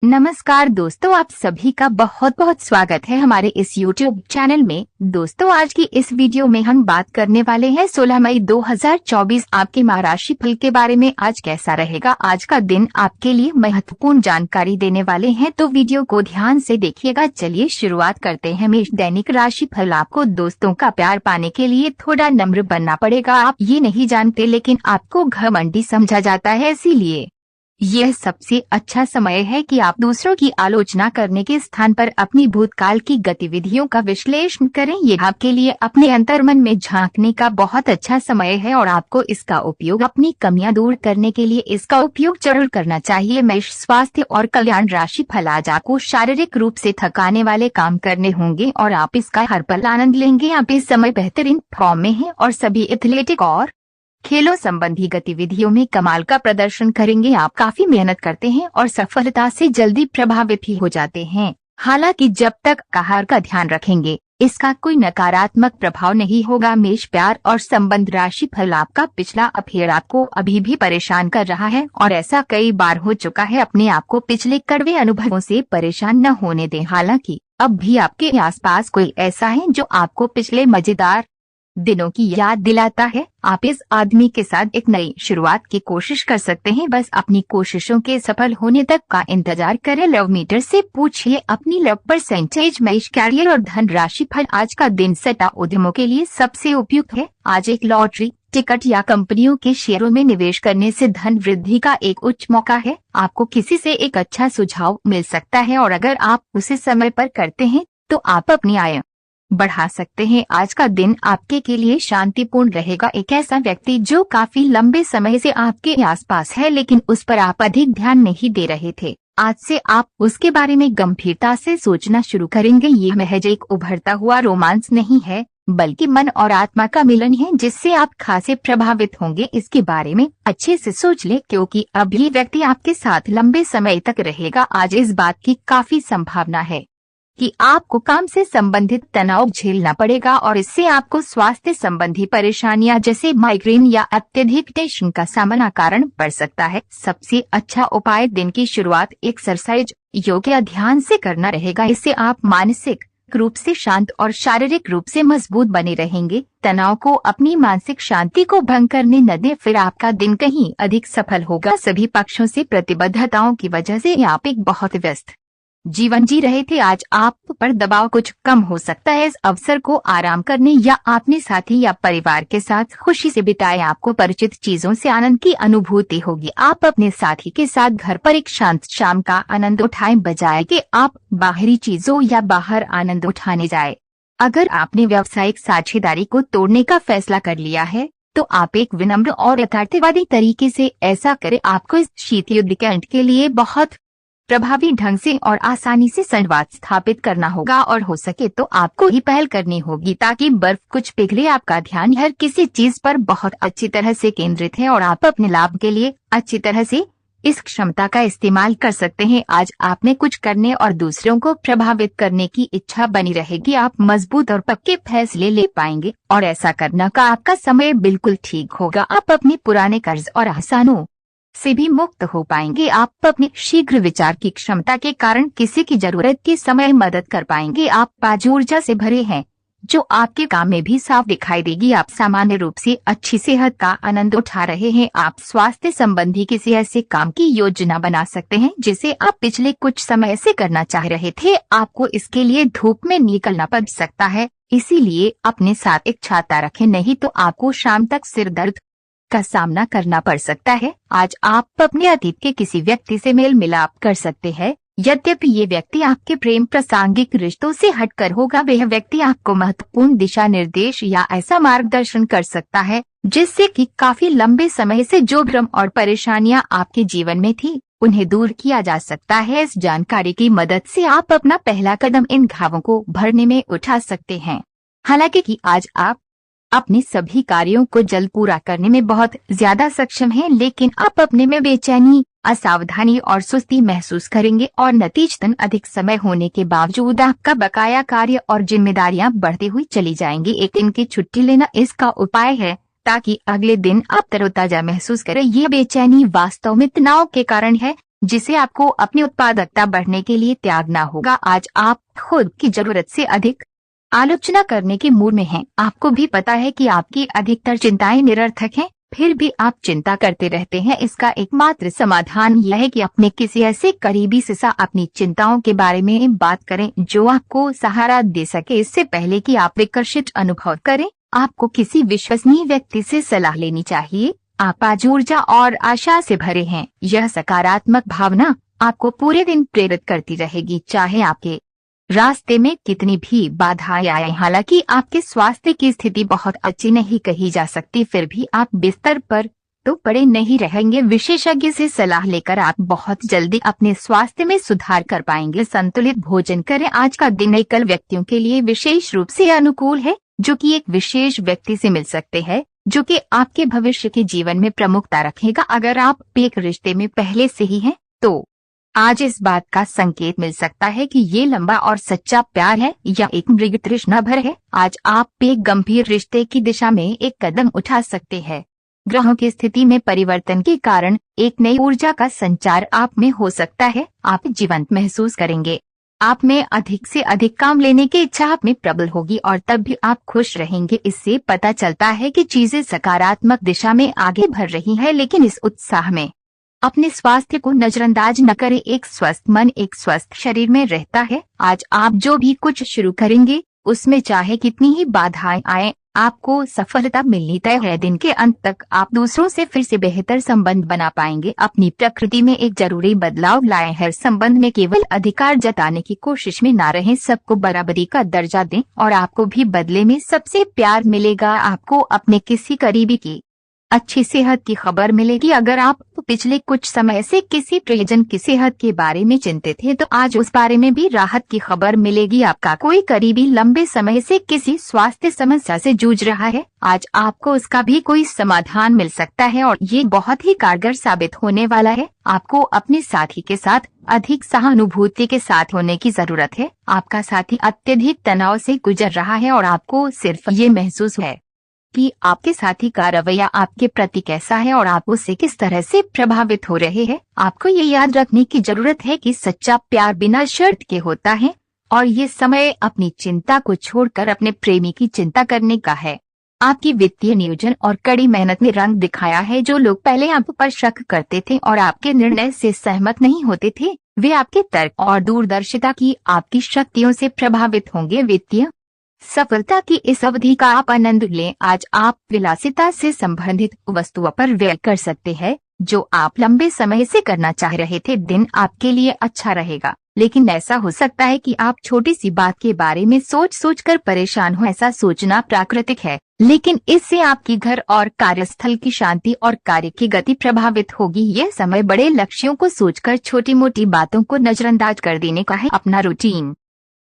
नमस्कार दोस्तों, आप सभी का बहुत बहुत स्वागत है हमारे इस YouTube चैनल में। दोस्तों, आज की इस वीडियो में हम बात करने वाले हैं 16 मई 2024 आपके माह राशि फल के बारे में। आज कैसा रहेगा आज का दिन, आपके लिए महत्वपूर्ण जानकारी देने वाले हैं, तो वीडियो को ध्यान से देखिएगा। चलिए शुरुआत करते हैं। मेष दैनिक राशि फल। आपको दोस्तों का प्यार पाने के लिए थोड़ा नम्र बनना पड़ेगा। आप ये नहीं जानते, लेकिन आपको घमंडी समझा जाता है, इसीलिए यह सबसे अच्छा समय है कि आप दूसरों की आलोचना करने के स्थान पर अपनी भूतकाल की गतिविधियों का विश्लेषण करें। यह आपके लिए अपने अंतर्मन में झांकने का बहुत अच्छा समय है और आपको इसका उपयोग अपनी कमियां दूर करने के लिए इसका उपयोग जरूर करना चाहिए। मेष स्वास्थ्य और कल्याण राशि फल। आज आपको शारीरिक रूप से थकाने वाले काम करने होंगे और आप इसका हर पल आनंद लेंगे। आप इस समय बेहतरीन फॉर्म में हैं और सभी एथलेटिक और खेलों संबंधी गतिविधियों में कमाल का प्रदर्शन करेंगे। आप काफी मेहनत करते हैं और सफलता से जल्दी प्रभावित भी हो जाते हैं। हालांकि जब तक आहार का ध्यान रखेंगे, इसका कोई नकारात्मक प्रभाव नहीं होगा। मेष प्यार और संबंध राशि फल। आपका पिछला अफेयर आपको अभी भी परेशान कर रहा है और ऐसा कई बार हो चुका है। अपने आप को पिछले कड़वे अनुभवों से परेशान न होने दें। हालांकि अब भी आपके आसपास कोई ऐसा है जो आपको पिछले मजेदार दिनों की याद दिलाता है। आप इस आदमी के साथ एक नई शुरुआत की कोशिश कर सकते हैं। बस अपनी कोशिशों के सफल होने तक का इंतजार करें। लव मीटर से पूछिए अपनी लव परसेंटेज। मेष कैरियर और धन राशि फल। आज का दिन सट्टा उद्यमों के लिए सबसे उपयुक्त है। आज एक लॉटरी टिकट या कंपनियों के शेयरों में निवेश करने से धन वृद्धि का एक उच्च मौका है। आपको किसी से एक अच्छा सुझाव मिल सकता है और अगर आप उसे समय पर करते हैं तो आप अपनी आय बढ़ा सकते हैं। आज का दिन आपके के लिए शांतिपूर्ण रहेगा। एक ऐसा व्यक्ति जो काफी लंबे समय से आपके आसपास है लेकिन उस पर आप अधिक ध्यान नहीं दे रहे थे, आज से आप उसके बारे में गंभीरता से सोचना शुरू करेंगे। ये महज एक उभरता हुआ रोमांस नहीं है, बल्कि मन और आत्मा का मिलन है जिससे आप खासे प्रभावित होंगे। इसके बारे में अच्छे से सोच ले, क्योंकि अब ये व्यक्ति आपके साथ लंबे समय तक रहेगा। आज इस बात की काफी संभावना है कि आपको काम से संबंधित तनाव झेलना पड़ेगा और इससे आपको स्वास्थ्य संबंधी परेशानियां जैसे माइग्रेन या अत्यधिक टेंशन का सामना कारण पड़ सकता है। सबसे अच्छा उपाय दिन की शुरुआत एक्सरसाइज, योग या ध्यान से करना रहेगा। इससे आप मानसिक रूप से शांत और शारीरिक रूप से मजबूत बने रहेंगे। तनाव को अपनी मानसिक शांति को भंग करने न दें, फिर आपका दिन कहीं अधिक सफल होगा। सभी पक्षों से प्रतिबद्धताओं की वजह से आप एक बहुत व्यस्त जीवन जी रहे थे। आज आप पर दबाव कुछ कम हो सकता है। इस अवसर को आराम करने या अपने साथी या परिवार के साथ खुशी से बिताएं। आपको परिचित चीजों से आनंद की अनुभूति होगी। आप अपने साथी के साथ घर पर एक शांत शाम का आनंद उठाएं, बजाय कि आप बाहरी चीजों या बाहर आनंद उठाने जाए। अगर आपने व्यावसायिक साझेदारी को तोड़ने का फैसला कर लिया है तो आप एक विनम्र और यथार्थवादी तरीके से ऐसा करें। आपको इस शीत युद्ध के अंत के लिए बहुत प्रभावी ढंग से और आसानी से संवाद स्थापित करना होगा और हो सके तो आपको ही पहल करनी होगी ताकि बर्फ कुछ पिघले। आपका ध्यान हर किसी चीज पर बहुत अच्छी तरह से केंद्रित है और आप अपने लाभ के लिए अच्छी तरह से इस क्षमता का इस्तेमाल कर सकते हैं। आज आप में कुछ करने और दूसरों को प्रभावित करने की इच्छा बनी रहेगी। आप मजबूत और पक्के फैसले ले पाएंगे और ऐसा करने का आपका समय बिल्कुल ठीक होगा। आप अपने पुराने कर्ज और आसानों से भी मुक्त हो पाएंगे। आप अपने शीघ्र विचार की क्षमता के कारण किसी की जरूरत के समय मदद कर पाएंगे। आप बाज ऊर्जा से भरे हैं जो आपके काम में भी साफ दिखाई देगी। आप सामान्य रूप से अच्छी सेहत का आनंद उठा रहे हैं। आप स्वास्थ्य संबंधी किसी ऐसे काम की योजना बना सकते हैं जिसे आप पिछले कुछ समय से करना चाह रहे थे। आपको इसके लिए धूप में निकलना पड़ सकता है, इसीलिए अपने साथ एक छाता रखें, नहीं तो आपको शाम तक सिर दर्द का सामना करना पड़ सकता है। आज आप अपने अतीत के किसी व्यक्ति से मेल मिलाप कर सकते हैं। यद्यपि ये व्यक्ति आपके प्रेम प्रासंगिक रिश्तों से हटकर होगा, वह व्यक्ति आपको महत्वपूर्ण दिशा निर्देश या ऐसा मार्गदर्शन कर सकता है जिससे कि काफी लंबे समय से जो भ्रम और परेशानियां आपके जीवन में थी उन्हें दूर किया जा सकता है। इस जानकारी की मदद से आप अपना पहला कदम इन घावों को भरने में उठा सकते हैं। हालांकि कि आज आप अपने सभी कार्यों को जल्द पूरा करने में बहुत ज्यादा सक्षम हैं, लेकिन आप अपने में बेचैनी, असावधानी और सुस्ती महसूस करेंगे और नतीजतन अधिक समय होने के बावजूद आपका बकाया कार्य और जिम्मेदारियां बढ़ती हुई चली जाएंगी। एक दिन की छुट्टी लेना इसका उपाय है ताकि अगले दिन आप तरोताजा महसूस करें। ये बेचैनी वास्तव में तनाव के कारण है जिसे आपको अपनी उत्पादकता बढ़ने के लिए त्यागना होगा। आज आप खुद की जरूरत से अधिक आलोचना करने के मूड में हैं। आपको भी पता है कि आपकी अधिकतर चिंताएं निरर्थक हैं, फिर भी आप चिंता करते रहते हैं। इसका एकमात्र समाधान यह है कि अपने किसी ऐसे करीबी से अपनी चिंताओं के बारे में बात करें जो आपको सहारा दे सके। इससे पहले कि आप विकर्षित अनुभव करें, आपको किसी विश्वसनीय व्यक्ति से सलाह लेनी चाहिए। आप आज ऊर्जा और आशा से भरे हैं। यह सकारात्मक भावना आपको पूरे दिन प्रेरित करती रहेगी, चाहे आपके रास्ते में कितनी भी बाधाएं आए। हालांकि आपके स्वास्थ्य की स्थिति बहुत अच्छी नहीं कही जा सकती, फिर भी आप बिस्तर पर तो पड़े नहीं रहेंगे। विशेषज्ञ से सलाह लेकर आप बहुत जल्दी अपने स्वास्थ्य में सुधार कर पाएंगे। संतुलित भोजन करें। आज का दिन एकल व्यक्तियों के लिए विशेष रूप से अनुकूल है, जो कि एक विशेष व्यक्ति से मिल सकते हैं, जो कि आपके भविष्य के जीवन में प्रमुखता रखेगा। अगर आप एक रिश्ते में पहले से ही हैं, तो आज इस बात का संकेत मिल सकता है कि ये लंबा और सच्चा प्यार है या एक मृग तृष्णा भर है। आज आप एक गंभीर रिश्ते की दिशा में एक कदम उठा सकते हैं। ग्रहों की स्थिति में परिवर्तन के कारण एक नई ऊर्जा का संचार आप में हो सकता है। आप जीवंत महसूस करेंगे। आप में अधिक से अधिक काम लेने की इच्छा आप में प्रबल होगी और तब भी आप खुश रहेंगे। इससे पता चलता है कि चीजें सकारात्मक दिशा में आगे बढ़ रही हैं, लेकिन इस उत्साह में अपने स्वास्थ्य को नजरअंदाज न करें। एक स्वस्थ मन एक स्वस्थ शरीर में रहता है। आज आप जो भी कुछ शुरू करेंगे, उसमें चाहे कितनी ही बाधाएं आए, आपको सफलता मिलनी तय है। दिन के अंत तक आप दूसरों से फिर से बेहतर संबंध बना पाएंगे। अपनी प्रकृति में एक जरूरी बदलाव लाएं। हर संबंध में केवल अधिकार जताने की कोशिश में ना रहें। सबको बराबरी का दर्जा दें और आपको भी बदले में सबसे प्यार मिलेगा। आपको अपने किसी करीबी की अच्छी सेहत की खबर मिलेगी। अगर आप पिछले कुछ समय से किसी प्रियजन की सेहत के बारे में चिंतित थे, तो आज उस बारे में भी राहत की खबर मिलेगी। आपका कोई करीबी लंबे समय से किसी स्वास्थ्य समस्या से जूझ रहा है, आज आपको उसका भी कोई समाधान मिल सकता है और ये बहुत ही कारगर साबित होने वाला है। आपको अपने साथी के साथ अधिक सहानुभूति के साथ होने की जरूरत है। आपका साथी अत्यधिक तनाव से गुजर रहा है और आपको सिर्फ ये महसूस है कि आपके साथी का रवैया आपके प्रति कैसा है और आप उससे किस तरह से प्रभावित हो रहे हैं। आपको ये याद रखने की जरूरत है कि सच्चा प्यार बिना शर्त के होता है और ये समय अपनी चिंता को छोड़कर अपने प्रेमी की चिंता करने का है। आपकी वित्तीय नियोजन और कड़ी मेहनत ने रंग दिखाया है। जो लोग पहले आप पर शक करते थे और आपके निर्णय से सहमत नहीं होते थे, वे आपके तर्क और दूरदर्शिता की आपकी शक्तियों से प्रभावित होंगे। वित्तीय सफलता की इस अवधि का आप आनंद लें। आज आप विलासिता से संबंधित वस्तुओं पर व्यय कर सकते हैं जो आप लंबे समय से करना चाह रहे थे। दिन आपके लिए अच्छा रहेगा, लेकिन ऐसा हो सकता है कि आप छोटी सी बात के बारे में सोच कर परेशान हो। ऐसा सोचना प्राकृतिक है, लेकिन इससे आपकी घर और कार्यस्थल की शांति और कार्य की गति प्रभावित होगी। यह समय बड़े लक्ष्यों को सोचकर छोटी मोटी बातों को नजरअंदाज कर देने का है। अपना रूटीन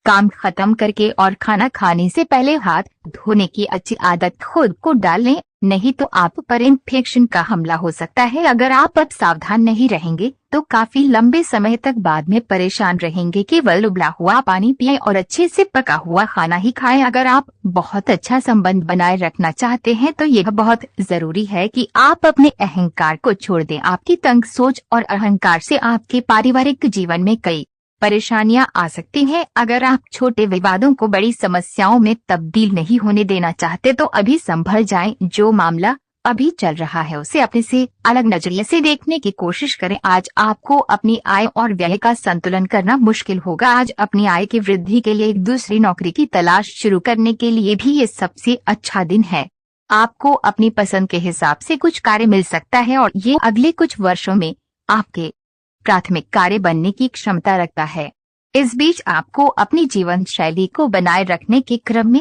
काम खत्म करके और खाना खाने से पहले हाथ धोने की अच्छी आदत खुद को डालें, नहीं तो आप पर इन्फेक्शन का हमला हो सकता है। अगर आप अब सावधान नहीं रहेंगे तो काफी लंबे समय तक बाद में परेशान रहेंगे। केवल उबला हुआ पानी पिएं और अच्छे से पका हुआ खाना ही खाएं। अगर आप बहुत अच्छा संबंध बनाए रखना चाहते हैं तो यह बहुत जरूरी है कि आप अपने अहंकार को छोड़ दें। आपकी तंग सोच और अहंकार से आपके पारिवारिक जीवन में कई परेशानियां आ सकती हैं। अगर आप छोटे विवादों को बड़ी समस्याओं में तब्दील नहीं होने देना चाहते तो अभी संभल जाएं। जो मामला अभी चल रहा है उसे अपने से अलग नजरिए से देखने की कोशिश करें। आज आपको अपनी आय और व्यय का संतुलन करना मुश्किल होगा। आज अपनी आय की वृद्धि के लिए एक दूसरी नौकरी की तलाश शुरू करने के लिए भी ये सबसे अच्छा दिन है। आपको अपनी पसंद के हिसाब से कुछ कार्य मिल सकता है और ये अगले कुछ वर्षों में आपके प्राथमिक कार्य बनने की क्षमता रखता है। इस बीच आपको अपनी जीवन शैली को बनाए रखने के क्रम में